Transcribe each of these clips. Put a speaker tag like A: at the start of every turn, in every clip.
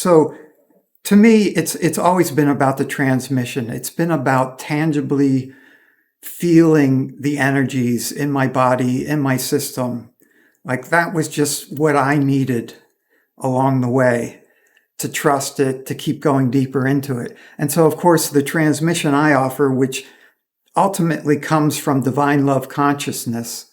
A: So to me, it's always been about the transmission. It's been about tangibly feeling the energies in my body, in my system. Like that was just what I needed along the way to trust it, to keep going deeper into it. And so, of course, the transmission I offer, which ultimately comes from divine love consciousness.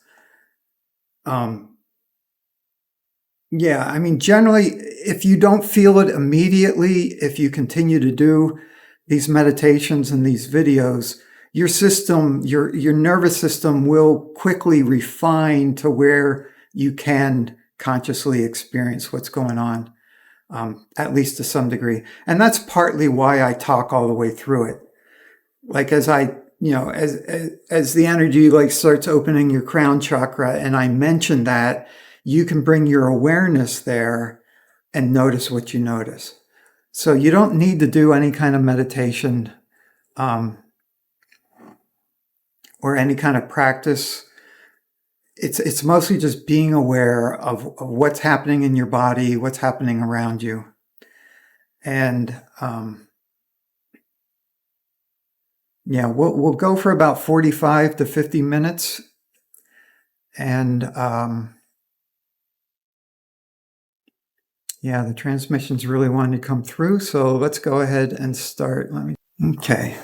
A: Yeah, I mean, generally, if you don't feel it immediately, if you continue to do these meditations and these videos, your system, your nervous system will quickly refine to where you can consciously experience what's going on, at least to some degree. And that's partly why I talk all the way through it. Like as the energy like starts opening your crown chakra, and I mention that, you can bring your awareness there and notice what you notice. So you don't need to do any kind of meditation or any kind of practice. It's mostly just being aware of what's happening in your body, what's happening around you. And yeah, we'll go for about 45 to 50 minutes. And yeah, the transmission's really wanting to come through. So let's go ahead and start. Okay,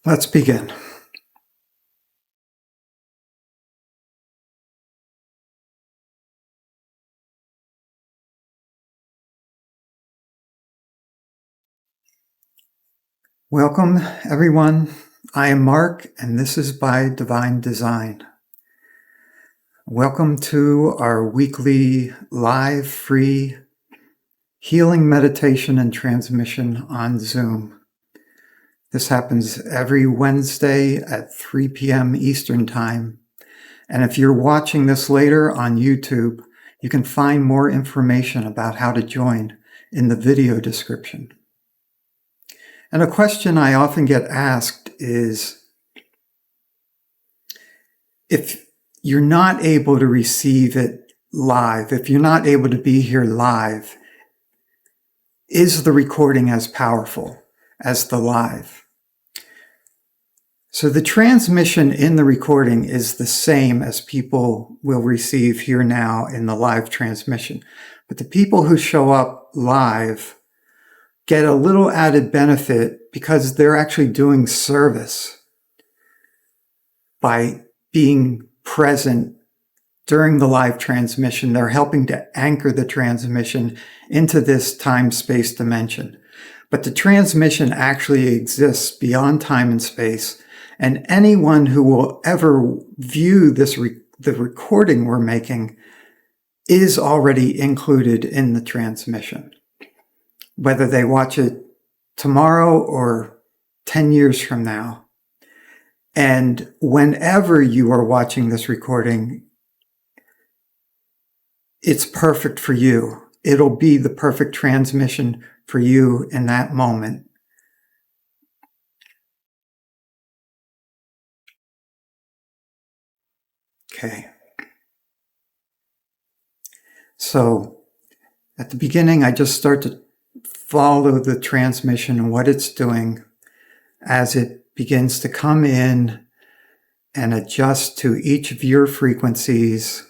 A: let's begin. Welcome, everyone. I am Mark, and this is By Divine Design. Welcome to our weekly live free healing meditation and transmission on Zoom. This happens every Wednesday at 3 p.m. Eastern Time. And if you're watching this later on YouTube, you can find more information about how to join in the video description. And a question I often get asked is, if you're not able to receive it live, if you're not able to be here live, is the recording as powerful as the live? So the transmission in the recording is the same as people will receive here now in the live transmission. But the people who show up live get a little added benefit because they're actually doing service by being present during the live transmission. They're helping to anchor the transmission into this time-space dimension. But the transmission actually exists beyond time and space, and anyone who will ever view the recording we're making is already included in the transmission. Whether they watch it tomorrow or 10 years from now. And whenever you are watching this recording, it's perfect for you. It'll be the perfect transmission for you in that moment. Okay. So at the beginning, I just start to follow the transmission and what it's doing as it begins to come in and adjust to each of your frequencies,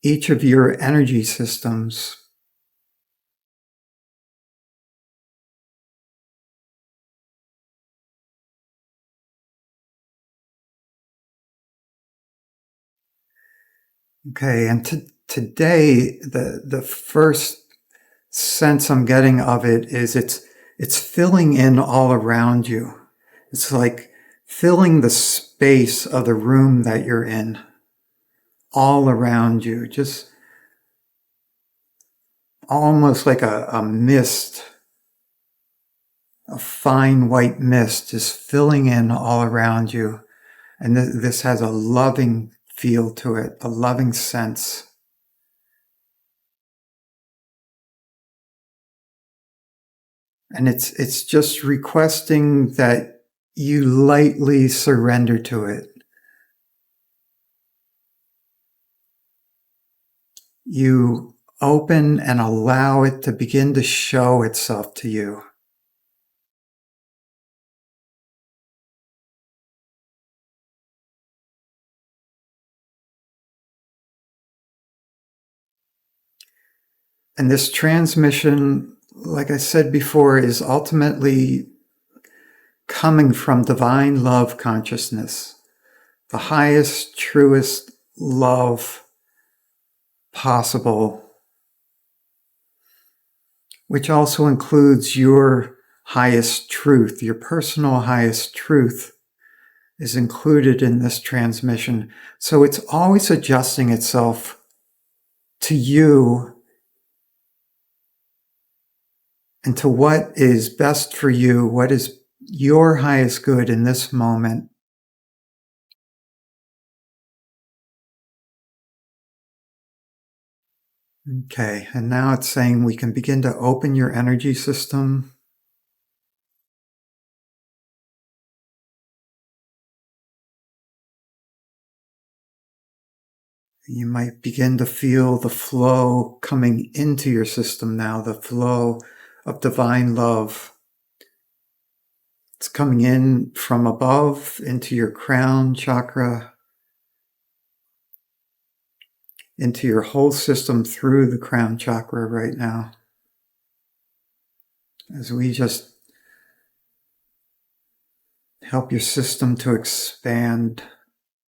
A: each of your energy systems. Okay, and today, the first sense I'm getting of it is it's filling in all around you. It's like filling the space of the room that you're in, all around you, just almost like a mist, a fine white mist is filling in all around you. And this has a loving feel to it, a loving sense. And it's just requesting that you lightly surrender to it. You open and allow it to begin to show itself to you. And this transmission, like I said before, is ultimately coming from divine love consciousness, the highest, truest love possible, which also includes your highest truth. Your personal highest truth is included in this transmission. So it's always adjusting itself to you and to what is best for you, what is your highest good in this moment. Okay, and now it's saying we can begin to open your energy system. You might begin to feel the flow coming into your system now, the flow of divine love. It's coming in from above into your crown chakra, into your whole system through the crown chakra right now. As we just help your system to expand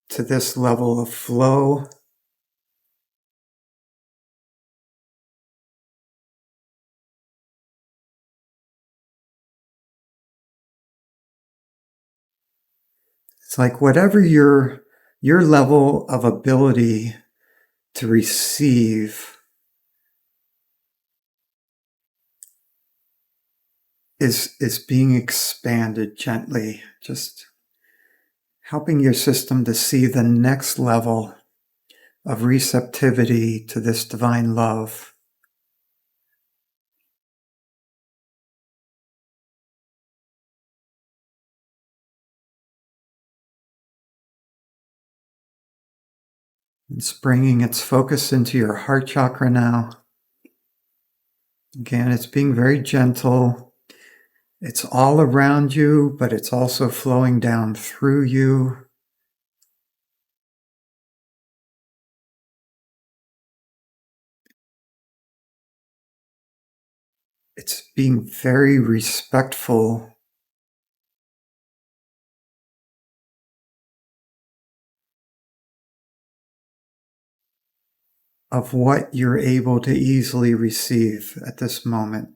A: to this level of flow. It's like whatever your level of ability to receive is being expanded gently, just helping your system to see the next level of receptivity to this divine love. It's bringing its focus into your heart chakra now. Again, it's being very gentle. It's all around you, but it's also flowing down through you. It's being very respectful of what you're able to easily receive at this moment.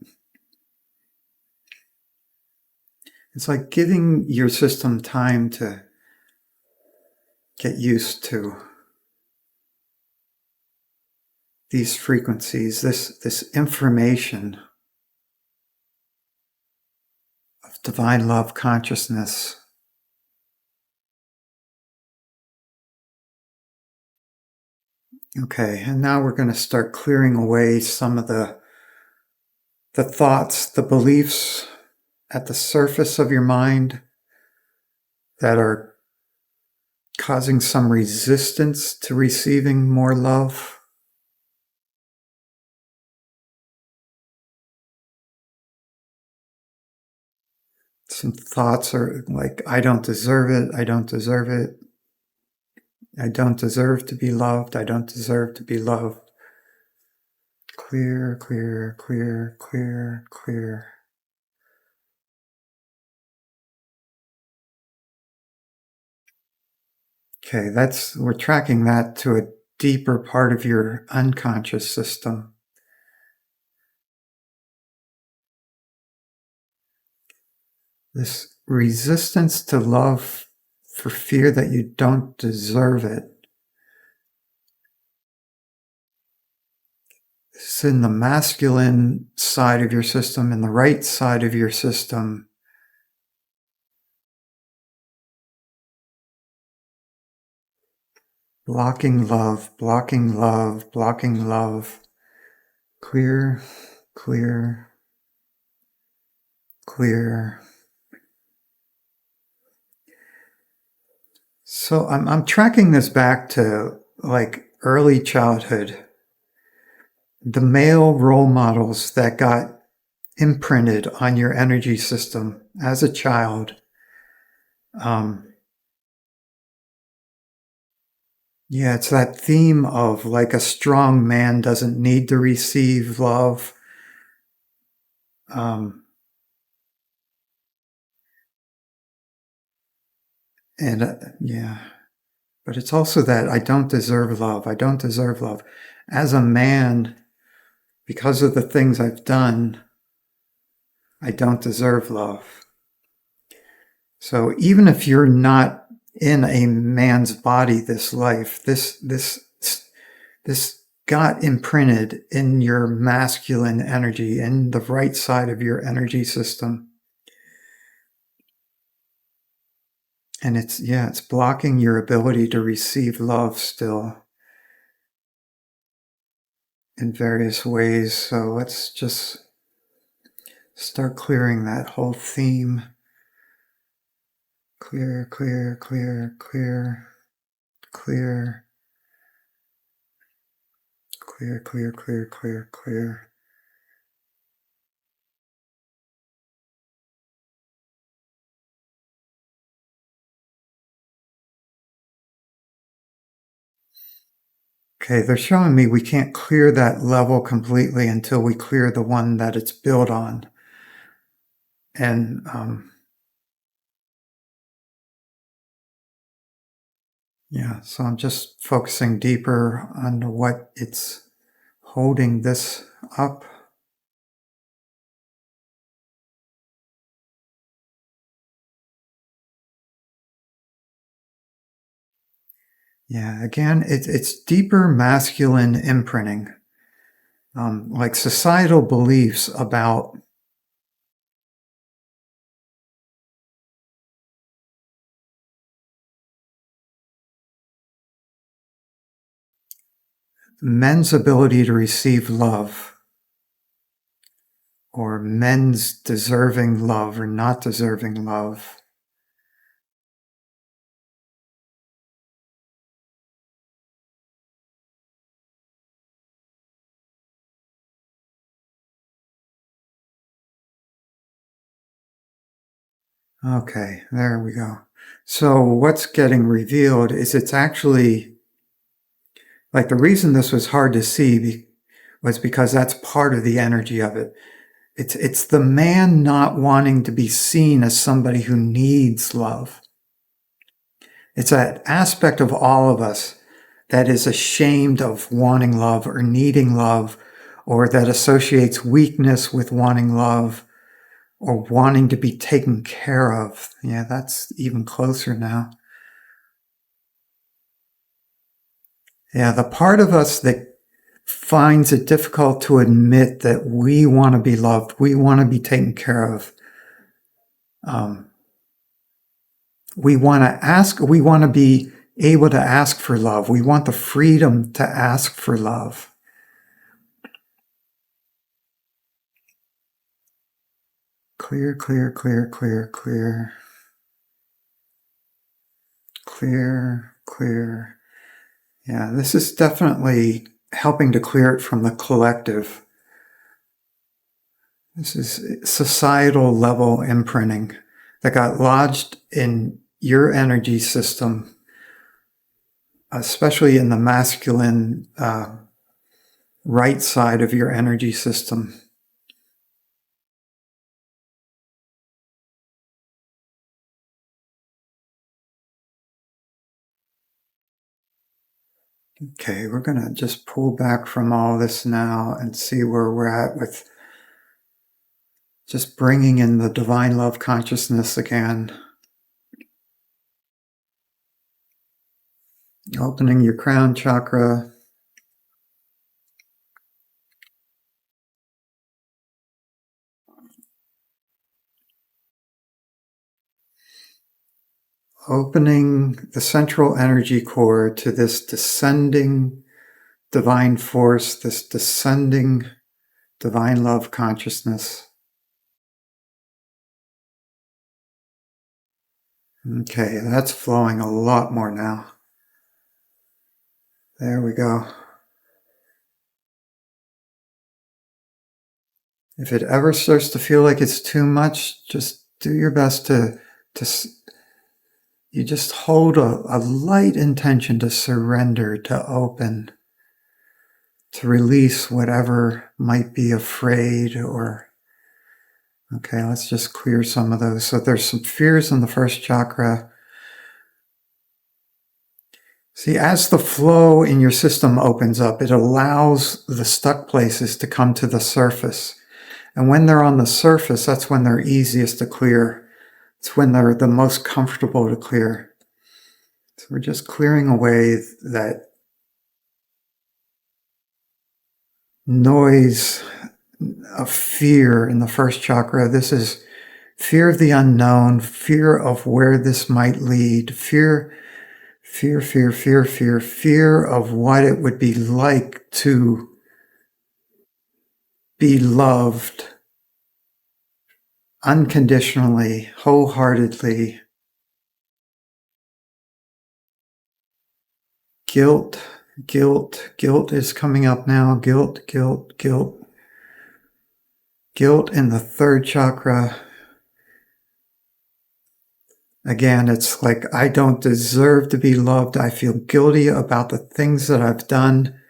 A: It's like giving your system time to get used to these frequencies, this information of divine love consciousness. Okay, and now we're going to start clearing away some of the thoughts, the beliefs at the surface of your mind that are causing some resistance to receiving more love. Some thoughts are like, I don't deserve it, I don't deserve it, I don't deserve to be loved, I don't deserve to be loved. Clear, clear, clear, clear, clear. Okay, we're tracking that to a deeper part of your unconscious system. This resistance to love for fear that you don't deserve it. This is in the masculine side of your system, in the right side of your system. Blocking love, blocking love, blocking love. Clear, clear, clear. So I'm tracking this back to like early childhood. the male role models that got imprinted on your energy system as a child. Yeah, it's that theme of like a strong man doesn't need to receive love. Um, and yeah, but it's also that I don't deserve love. I don't deserve love. As a man, because of the things I've done, I don't deserve love. So even if you're not in a man's body this life, this got imprinted in your masculine energy, in the right side of your energy system. And it's blocking your ability to receive love still in various ways. So let's just start clearing that whole theme. Clear, clear, clear, clear, clear, clear, clear, clear, clear, clear. Okay, they're showing me we can't clear that level completely until we clear the one that it's built on. And yeah, so I'm just focusing deeper on what it's holding this up. Yeah, again, it's deeper masculine imprinting, like societal beliefs about men's ability to receive love, or men's deserving love or not deserving love. Okay, there we go. So what's getting revealed is it's actually like the reason this was hard to see was because that's part of the energy of it. It's the man not wanting to be seen as somebody who needs love. It's that aspect of all of us that is ashamed of wanting love or needing love, or that associates weakness with wanting love or wanting to be taken care of. Yeah, that's even closer now. Yeah, the part of us that finds it difficult to admit that we want to be loved, we want to be taken care of. We want to ask, we want to be able to ask for love. We want the freedom to ask for love. Clear, clear, clear, clear, clear. Clear, clear. Yeah, this is definitely helping to clear it from the collective. This is societal level imprinting that got lodged in your energy system, especially in the masculine right side of your energy system. Okay, we're going to just pull back from all this now and see where we're at with just bringing in the divine love consciousness again. Opening your crown chakra. Opening the central energy core to this descending divine force, this descending divine love consciousness. Okay, that's flowing a lot more now. There we go. If it ever starts to feel like it's too much, just do your best to you just hold a light intention to surrender, to open, to release whatever might be afraid or, okay, let's just clear some of those. So there's some fears in the first chakra. See, as the flow in your system opens up, it allows the stuck places to come to the surface. And when they're on the surface, that's when they're easiest to clear. It's when they're the most comfortable to clear. So we're just clearing away that noise of fear in the first chakra. This is fear of the unknown, fear of where this might lead, fear of what it would be like to be loved unconditionally, wholeheartedly. Guilt is coming up now. Guilt in the third chakra. Again, it's like, I don't deserve to be loved. I feel guilty about the things that I've done,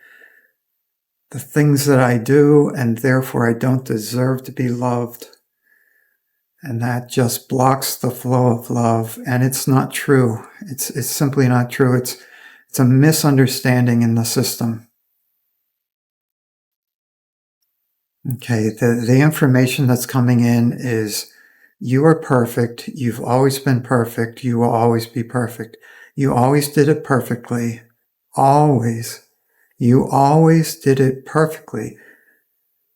A: the things that I do, and therefore I don't deserve to be loved. And that just blocks the flow of love. And it's not true. It's simply not true. It's a misunderstanding in the system. Okay, the information that's coming in is, you are perfect. You've always been perfect. You will always be perfect. You always did it perfectly. Always. You always did it perfectly.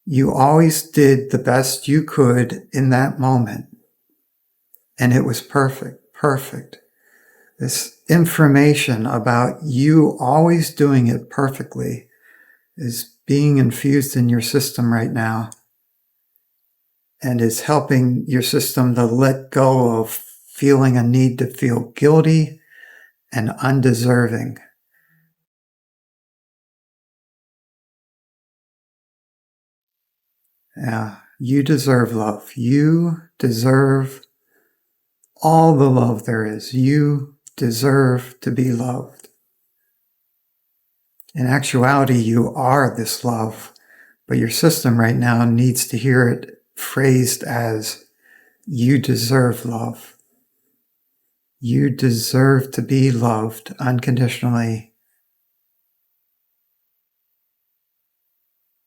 A: You always did the best you could in that moment. And it was perfect. This information about you always doing it perfectly is being infused in your system right now, and is helping your system to let go of feeling a need to feel guilty and undeserving. Yeah, you deserve love. You deserve all the love there is. You deserve to be loved. In actuality, you are this love, but your system right now needs to hear it phrased as, you deserve love. You deserve to be loved unconditionally.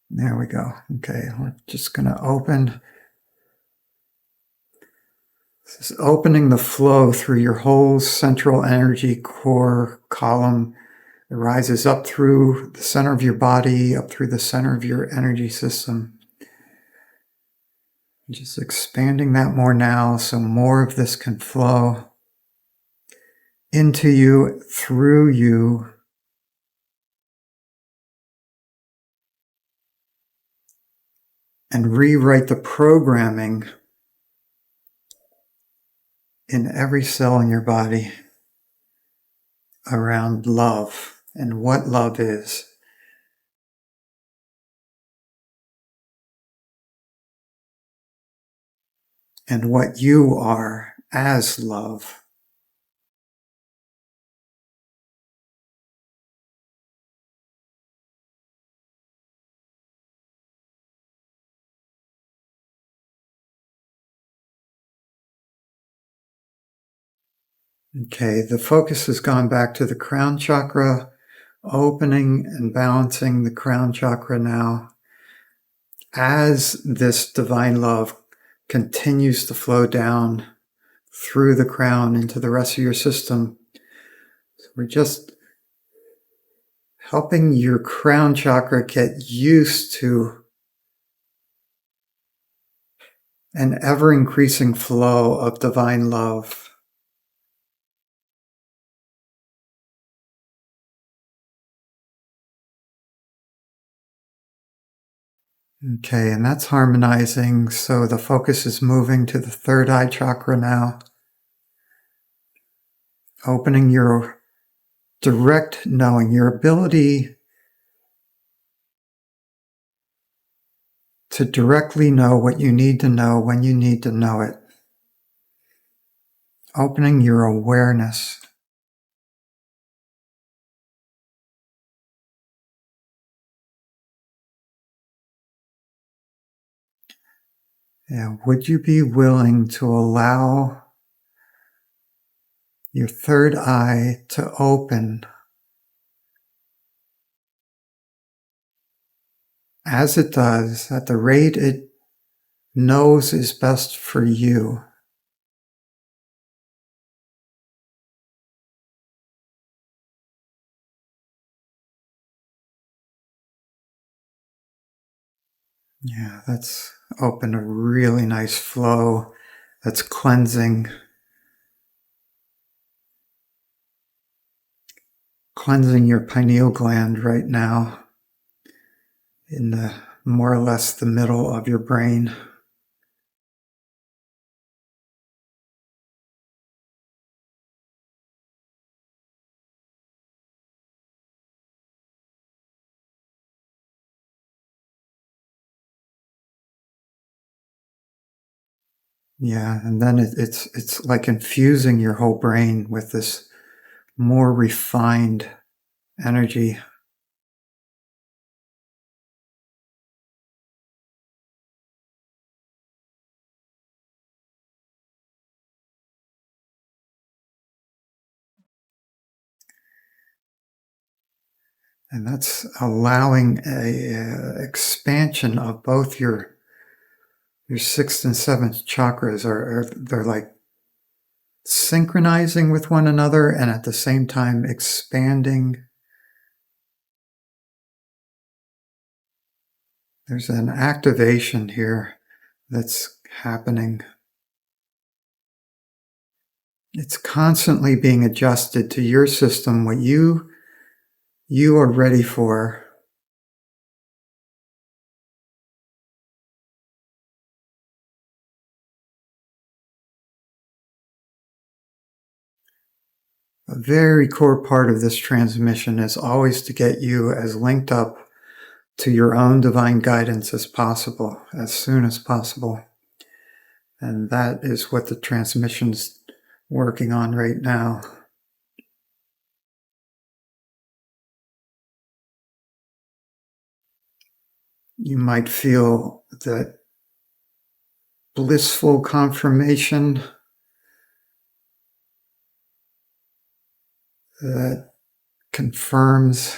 A: There we go. Okay, we're just going to open. This is opening the flow through your whole central energy core column. It rises up through the center of your body, up through the center of your energy system. Just expanding that more now so more of this can flow into you, through you, and rewrite the programming in every cell in your body around love and what love is. And what you are as love. Okay, the focus has gone back to the crown chakra, opening and balancing the crown chakra now. As this divine love continues to flow down through the crown into the rest of your system, so we're just helping your crown chakra get used to an ever-increasing flow of divine love. Okay, and that's harmonizing, so the focus is moving to the third eye chakra now. Opening your direct knowing, your ability to directly know what you need to know when you need to know it. Opening your awareness. Yeah, would you be willing to allow your third eye to open as it does at the rate it knows is best for you? Yeah, that's opened a really nice flow that's cleansing your pineal gland right now in the more or less the middle of your brain. Yeah, and then it's like infusing your whole brain with this more refined energy. And that's allowing a expansion of both your sixth and seventh chakras are they're like synchronizing with one another and at the same time expanding. There's an activation here that's happening. It's constantly being adjusted to your system, what you are ready for. A very core part of this transmission is always to get you as linked up to your own divine guidance as possible, as soon as possible. And that is what the transmission's working on right now. You might feel that blissful confirmation that confirms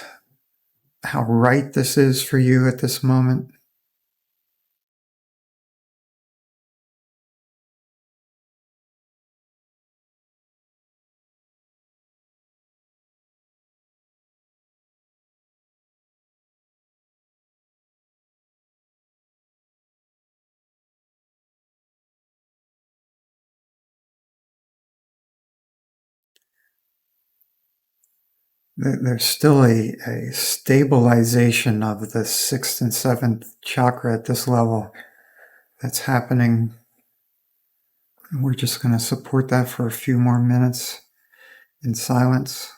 A: how right this is for you at this moment. There's still a stabilization of the sixth and seventh chakra at this level that's happening. We're just going to support that for a few more minutes in silence.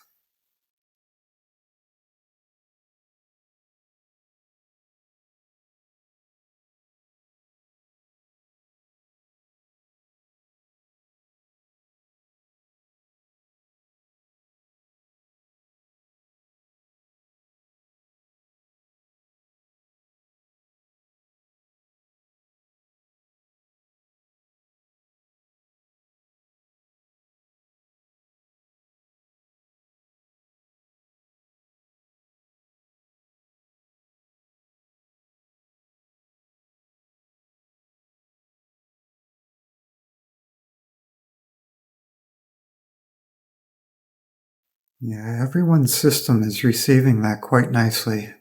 A: Yeah, everyone's system is receiving that quite nicely.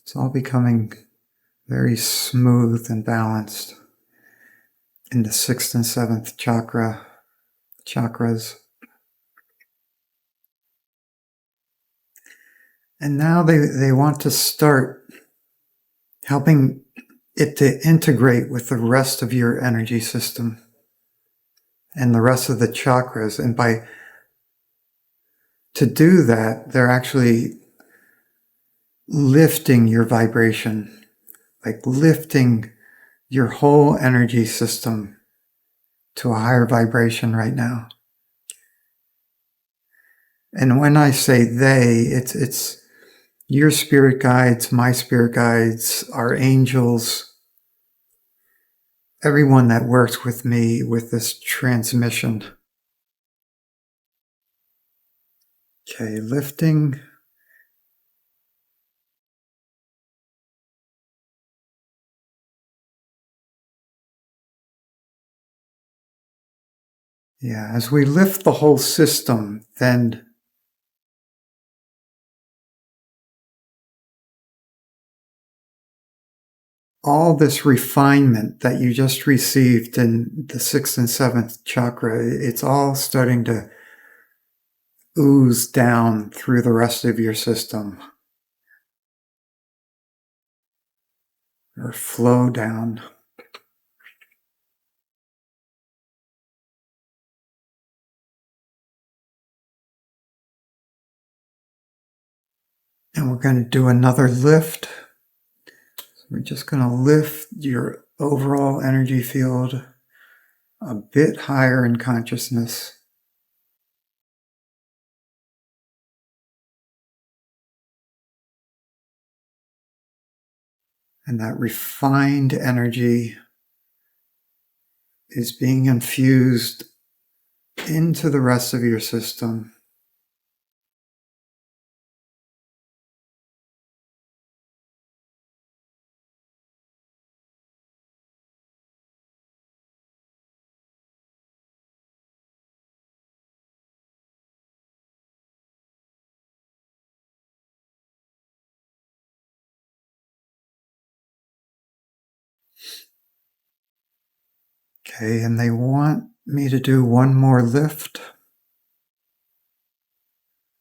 A: It's all becoming very smooth and balanced in the sixth and seventh chakras. And now they want to start helping it to integrate with the rest of your energy system and the rest of the chakras. And to do that, they're actually lifting your vibration, like lifting your whole energy system to a higher vibration right now. And when I say they, it's your spirit guides, my spirit guides, our angels, everyone that works with me with this transmission. Okay, lifting. Yeah, as we lift the whole system, then all this refinement that you just received in the 6th and 7th chakra, it's all starting to ooze down through the rest of your system or flow down. And we're going to do another lift. We're just going to lift your overall energy field a bit higher in consciousness. And that refined energy is being infused into the rest of your system. Okay, and they want me to do one more lift.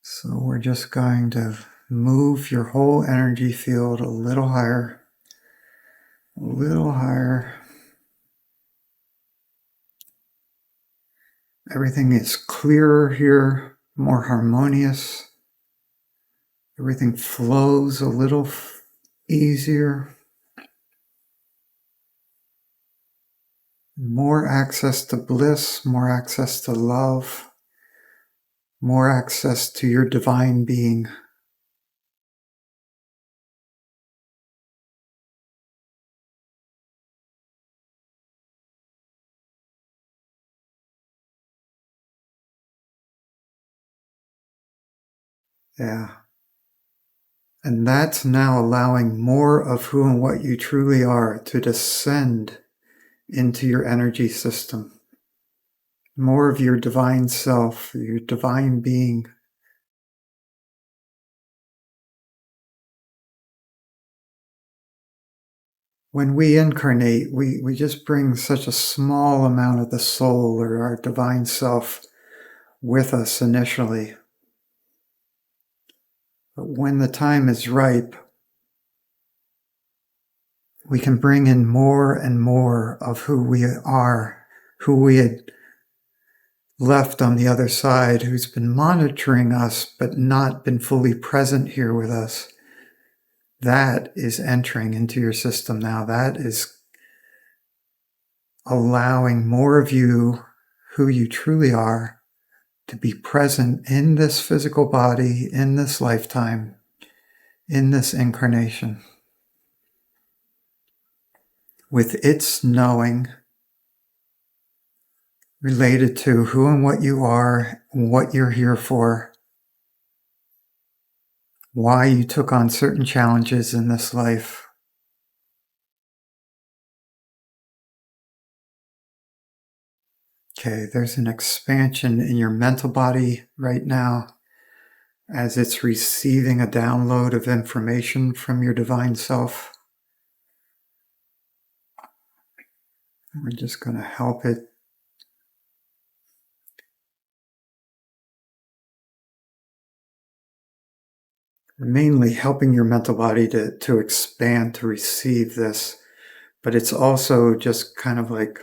A: So we're just going to move your whole energy field a little higher, a little higher. Everything is clearer here, more harmonious. Everything flows a little easier. More access to bliss, more access to love, more access to your divine being. Yeah. And that's now allowing more of who and what you truly are to descend into your energy system. More of your divine self, your divine being. When we incarnate, we just bring such a small amount of the soul or our divine self with us initially. But when the time is ripe, we can bring in more and more of who we are, who we had left on the other side, who's been monitoring us but not been fully present here with us. That is entering into your system now. That is allowing more of you, who you truly are, to be present in this physical body, in this lifetime, in this incarnation, with its knowing related to who and what you are, what you're here for, why you took on certain challenges in this life. Okay, there's an expansion in your mental body right now as it's receiving a download of information from your divine self. We're just going to help it. We're mainly helping your mental body to expand, to receive this, but it's also just kind of like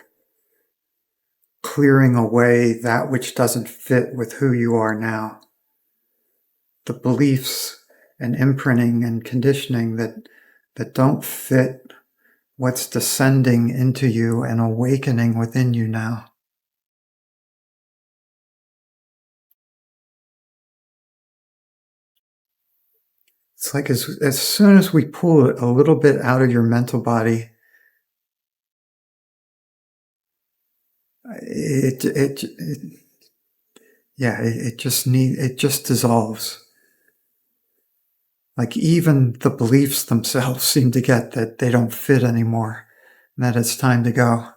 A: clearing away that which doesn't fit with who you are now. The beliefs and imprinting and conditioning that don't fit what's descending into you and awakening within you now. It's like as soon as we pull it a little bit out of your mental body, it just dissolves. Like even the beliefs themselves seem to get that they don't fit anymore, and that it's time to go.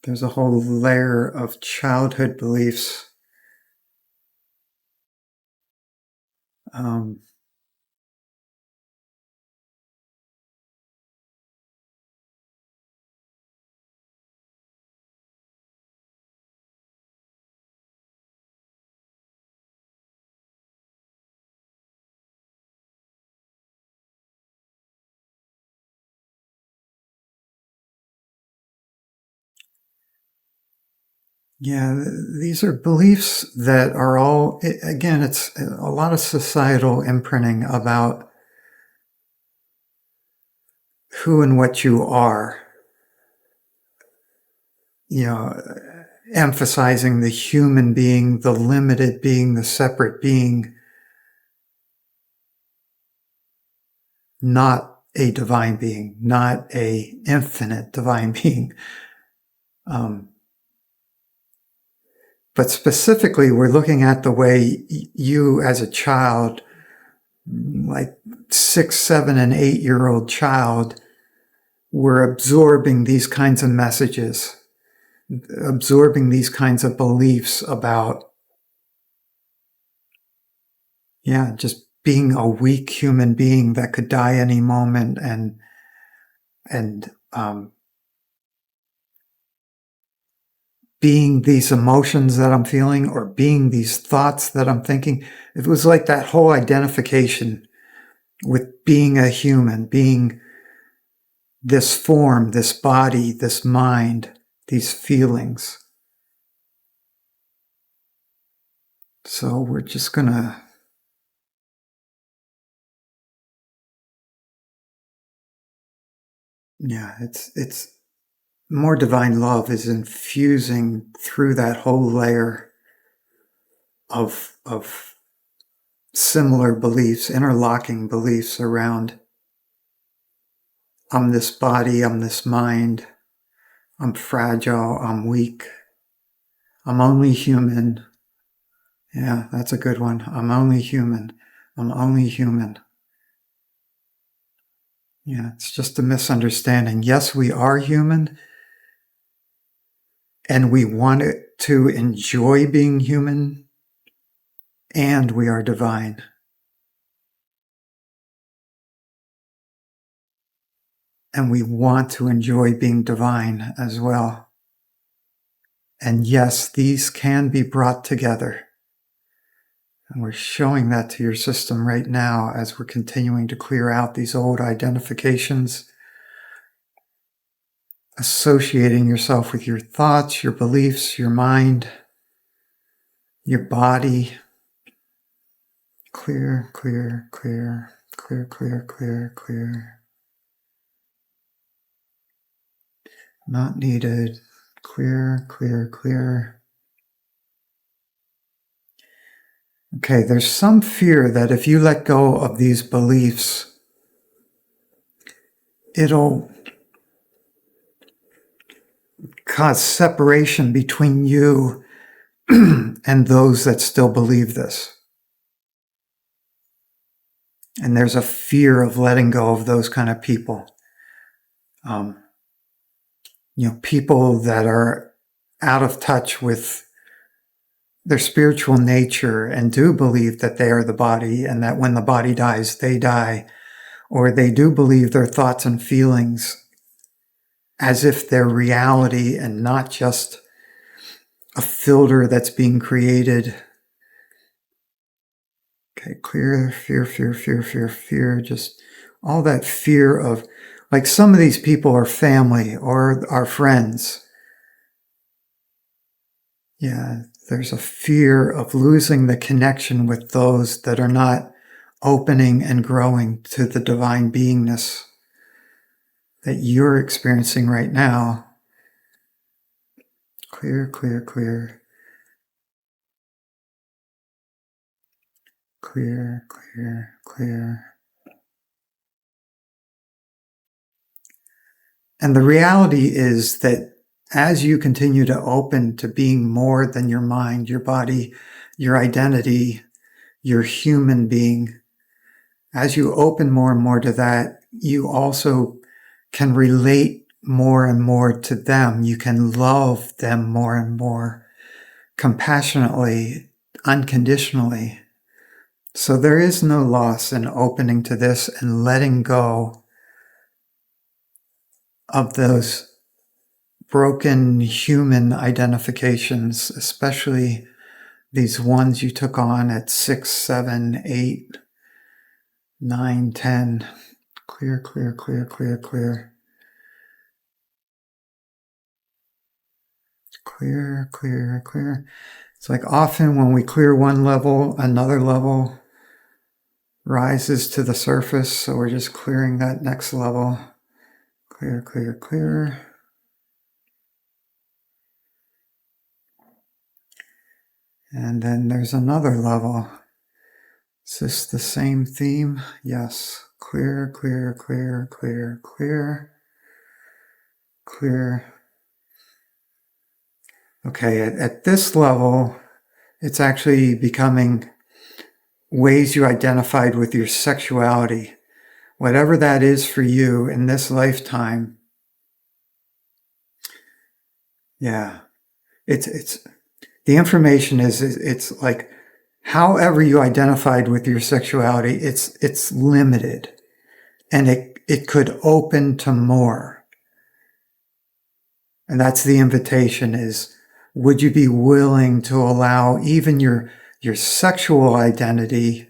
A: There's a whole layer of childhood beliefs. Um, Yeah, these are beliefs that are all, again, it's a lot of societal imprinting about who and what you are. Emphasizing the human being, the limited being, the separate being, not a divine being, not a infinite divine being. But specifically, we're looking at the way you as a child, like 6, 7, and 8-year-old child, were absorbing these kinds of messages, absorbing these kinds of beliefs about, just being a weak human being that could die any moment and being these emotions that I'm feeling or being these thoughts that I'm thinking. It was like that whole identification with being a human, being this form, this body, this mind, these feelings. So we're just gonna it's more divine love is infusing through that whole layer of similar beliefs, interlocking beliefs around I'm this body, I'm this mind, I'm fragile, I'm weak, I'm only human. Yeah, that's a good one. I'm only human. I'm only human. Yeah, it's just a misunderstanding. Yes, we are human, and we want to enjoy being human, and we are divine. And we want to enjoy being divine as well. And yes, these can be brought together. And we're showing that to your system right now as we're continuing to clear out these old identifications, associating yourself with your thoughts, your beliefs, your mind, your body. Clear, clear, clear, clear, clear, clear, clear. Not needed. Clear, clear, clear. Okay, there's some fear that if you let go of these beliefs, it'll cause separation between you and those that still believe this. And there's a fear of letting go of those kind of people. People that are out of touch with their spiritual nature and do believe that they are the body and that when the body dies, they die, or they do believe their thoughts and feelings as if they're reality and not just a filter that's being created. Okay, clear, fear, fear, fear, fear, fear, just all that fear of, like some of these people are family or are friends. Yeah, there's a fear of losing the connection with those that are not opening and growing to the divine beingness that you're experiencing right now. Clear, clear, clear. Clear, clear, clear. And the reality is that as you continue to open to being more than your mind, your body, your identity, your human being, as you open more and more to that, you also can relate more and more to them. You can love them more and more compassionately, unconditionally. So there is no loss in opening to this and letting go of those broken human identifications, especially these ones you took on at 6, 7, 8, 9, 10. Clear, clear, clear, clear, clear. Clear, clear, clear. It's like often when we clear one level, another level rises to the surface. So we're just clearing that next level. Clear, clear, clear. And then there's another level. Is this the same theme? Yes. Clear, clear, clear, clear, clear, clear. Okay, at this level, it's actually becoming ways you identified with your sexuality. Whatever that is for you in this lifetime. Yeah. It's the information is it's like however you identified with your sexuality, it's limited. And it could open to more. And that's the invitation is, would you be willing to allow even your sexual identity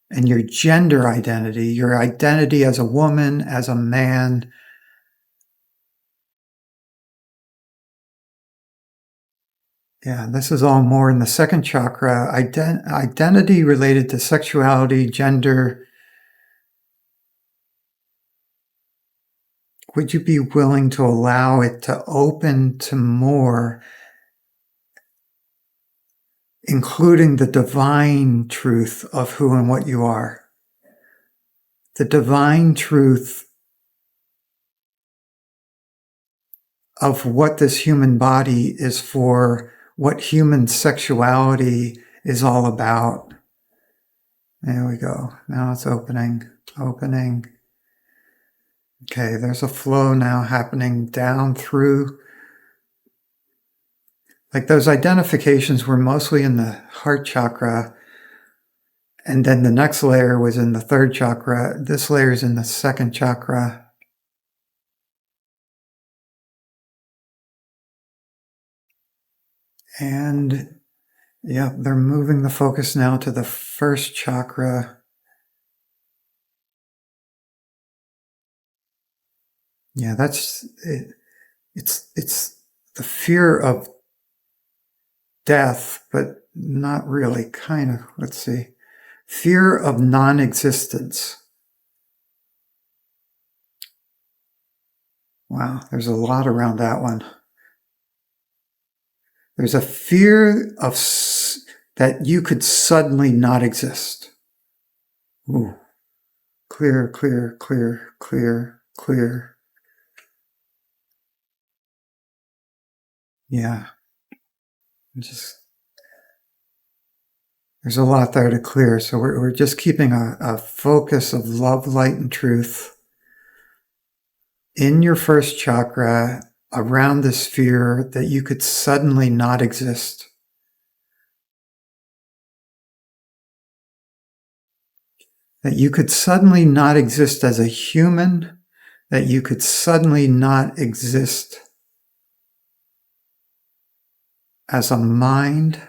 A: and your gender identity, your identity as a woman, as a man, yeah, this is all more in the second chakra, identity related to sexuality, gender. Would you be willing to allow it to open to more, including the divine truth of who and what you are? The divine truth of what this human body is for, what human sexuality is all about. There we go. Now it's opening, opening. Okay, there's a flow now happening down through. Like those identifications were mostly in the heart chakra. And then the next layer was in the third chakra. This layer is in the second chakra. And yeah, they're moving the focus now to the first chakra. Yeah, that's it. It's the fear of death, but not really, kind of. Let's see. Fear of non-existence. Wow, there's a lot around that one. There's a fear of that you could suddenly not exist. Ooh. Clear, clear, clear, clear, clear. Yeah. There's a lot there to clear. So we're just keeping a focus of love, light, and truth in your first chakra around this fear that you could suddenly not exist. That you could suddenly not exist as a human, that you could suddenly not exist as a mind,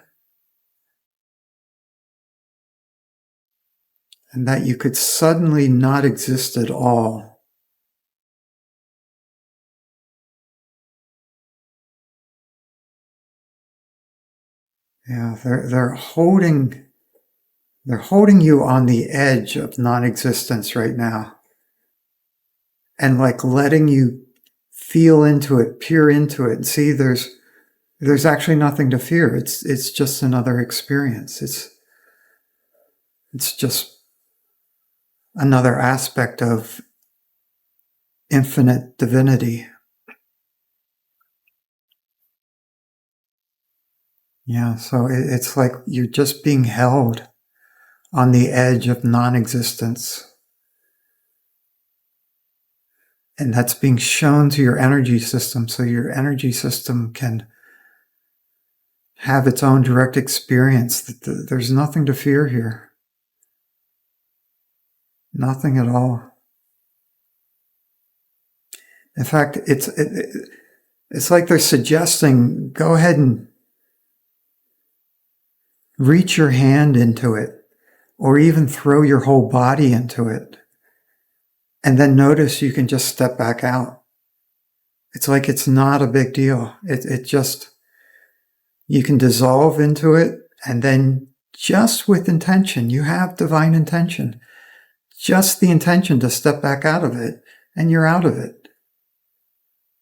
A: and that you could suddenly not exist at all. Yeah, they're holding you on the edge of non-existence right now, and like letting you feel into it, peer into it, and see there's actually nothing to fear. It's just another experience. It's just another aspect of infinite divinity. Yeah, so it's like you're just being held on the edge of non-existence. And that's being shown to your energy system, so your energy system can have its own direct experience. There's nothing to fear here. Nothing at all. In fact, it's like they're suggesting, go ahead and reach your hand into it, or even throw your whole body into it. And then notice you can just step back out. It's like it's not a big deal. It just, you can dissolve into it, and then just with intention, you have divine intention, just the intention to step back out of it, and you're out of it.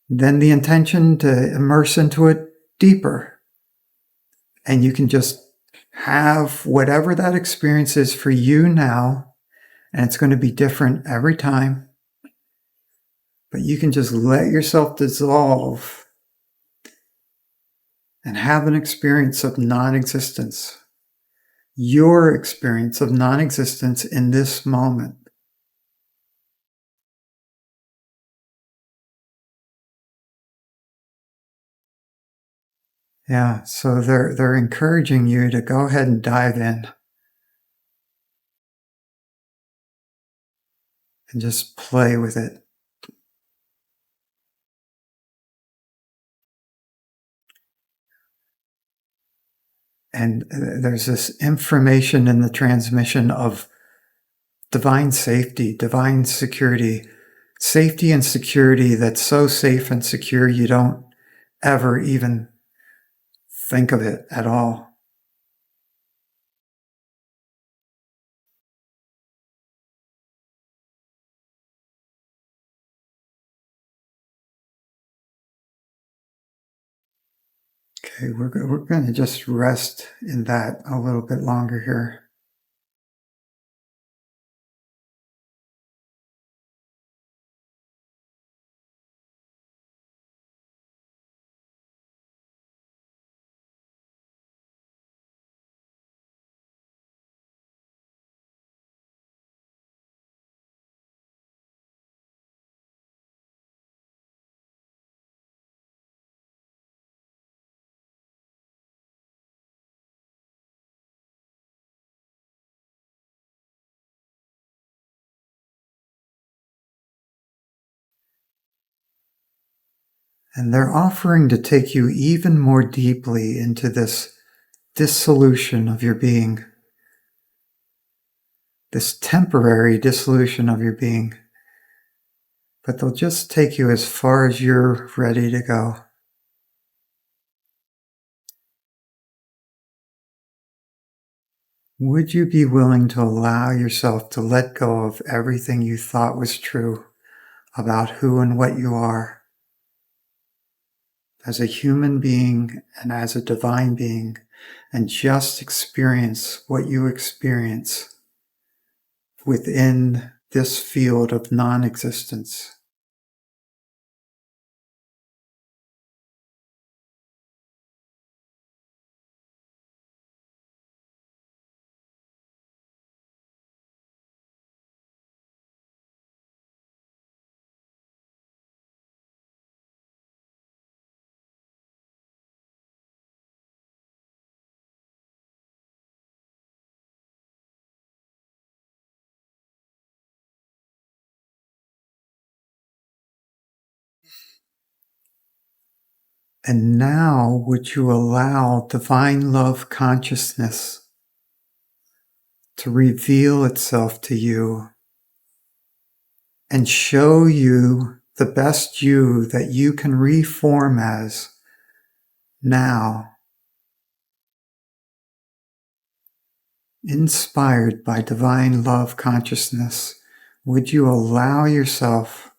A: Then the intention to immerse into it deeper, and you can just have whatever that experience is for you now, and it's going to be different every time. But you can just let yourself dissolve and have an experience of non-existence. Your experience of non-existence in this moment. Yeah, so they're encouraging you to go ahead and dive in and just play with it. And there's this information in the transmission of divine safety, divine security, safety and security that's so safe and secure you don't ever even think of it at all. Okay, we're going to just rest in that a little bit longer here. And they're offering to take you even more deeply into this dissolution of your being, this temporary dissolution of your being. But they'll just take you as far as you're ready to go. Would you be willing to allow yourself to let go of everything you thought was true about who and what you are as a human being and as a divine being, and just experience what you experience within this field of non-existence? And now, would you allow divine love consciousness to reveal itself to you and show you the best you that you can reform as now? inspired by divine love consciousness, would you allow yourself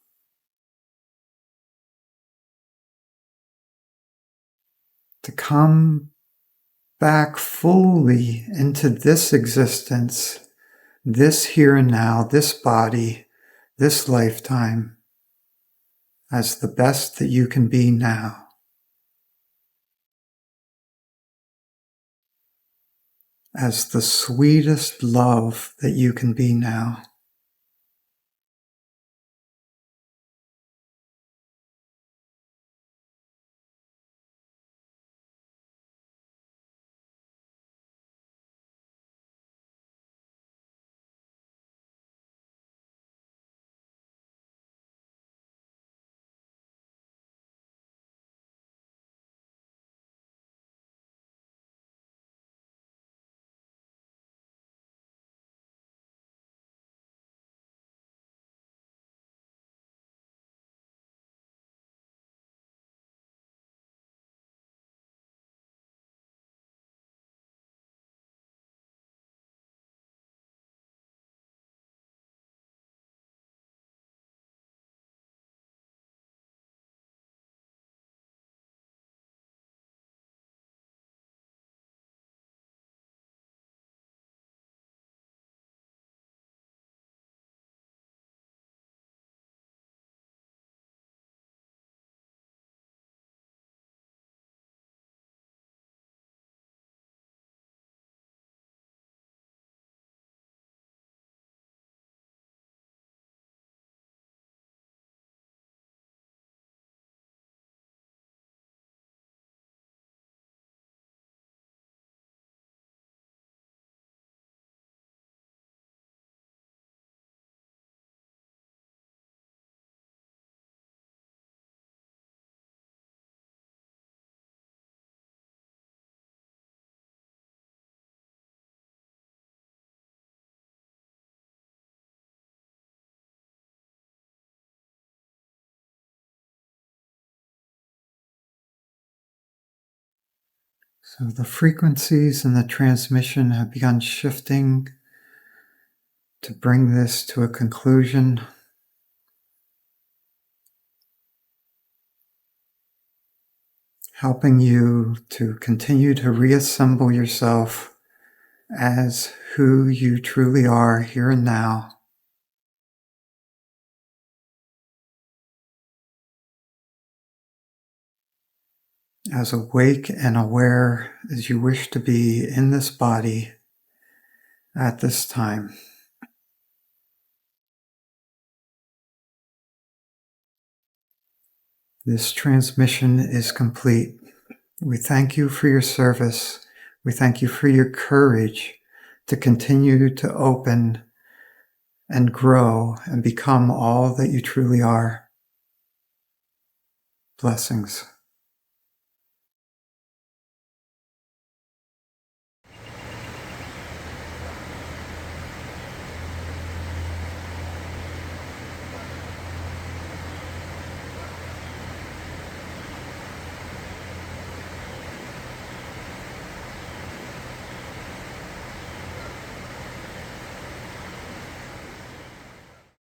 A: to come back fully into this existence, this here and now, this body, this lifetime, as the best that you can be now, as the sweetest love that you can be now. So the frequencies and the transmission have begun shifting to bring this to a conclusion. Helping you to continue to reassemble yourself as who you truly are here and now. As awake and aware as you wish to be in this body at this time. This transmission is complete. We thank you for your service. We thank you for your courage to continue to open and grow and become all that you truly are. Blessings.